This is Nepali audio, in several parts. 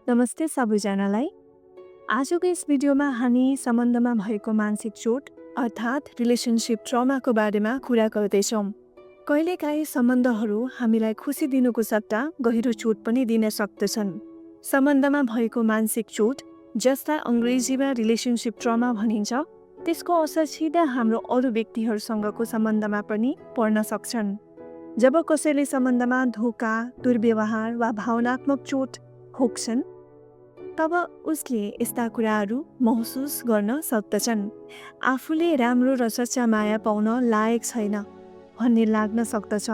नमस्ते सबैजनालाई। आजको यस भिडियोमा हामी सम्बन्धमा भएको मानसिक चोट अर्थात् रिलेसनसिप ट्रमाको बारेमा कुरा गर्दैछौँ। कहिलेकाहीँ सम्बन्धहरू हामीलाई खुसी दिनुको सट्टा गहिरो चोट पनि दिन सक्दछन्। सम्बन्धमा भएको मानसिक चोट, जसलाई अङ्ग्रेजीमा रिलेसनसिप ट्रमा भनिन्छ, त्यसको असर सिधा हाम्रो अरू व्यक्तिहरूसँगको सम्बन्धमा पनि पर्न सक्छन्। जब कसैले सम्बन्धमा धोका, दुर्व्यवहार वा भावनात्मक चोट भोग्छन्, तब उसले यस्ता कुराहरू महसुस गर्न सक्दछन्। आफूले राम्रो र सच्चा माया पाउन लायक छैन भन्ने लाग्न सक्दछ।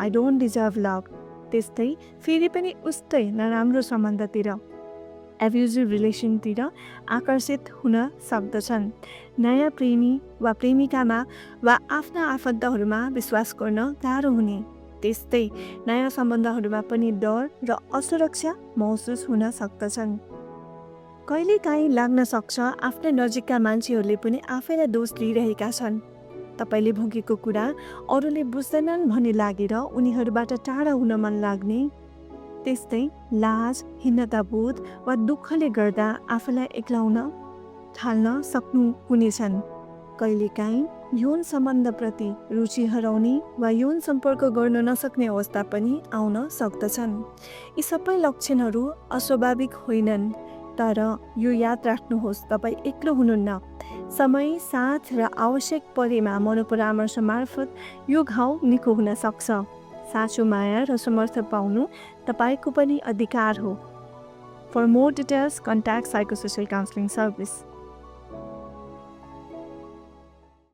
I don't deserve love. त्यस्तै फेरि पनि उस्तै नराम्रो सम्बन्धतिर, एब्युजिभ रिलेसनतिर आकर्षित हुन सक्दछन्। नयाँ प्रेमी वा प्रेमिकामा वा आफ्ना आफन्तहरूमा विश्वास गर्न गाह्रो हुने। त्यस्तै नयाँ सम्बन्धहरूमा पनि डर र असुरक्षा महसुस हुन सक्दछन्। कहिलेकाहीँ लाग्न सक्छ आफ्ना नजिकका मान्छेहरूले पनि आफैलाई दोष दिइरहेका छन्। तपाईँले भोगेको कुरा अरूले बुझ्दैनन् भन्ने लागेर उनीहरूबाट टाढा हुन मन लाग्ने। त्यस्तै लाज, हीनताबोध वा दुःखले गर्दा आफूलाई एक्लाउन थाल्न सक्नु हुनेछन्। कहिलेकाहीँ यौन सम्बन्धप्रति रुचि हराउने वा यौन सम्पर्क गर्न नसक्ने अवस्था पनि आउन सक्दछन्। यी सबै लक्षणहरू अस्वाभाविक होइनन्, तर यो याद राख्नुहोस्, तपाईँ एक्लो हुनुहुन्न। समय, साथ र आवश्यक परेमा मनोपरामर्श मार्फत यो घाउ निको हुन सक्छ। साँचो माया र समर्थन पाउनु तपाईँको पनि अधिकार हो। For more details, contact psychosocial counselling service.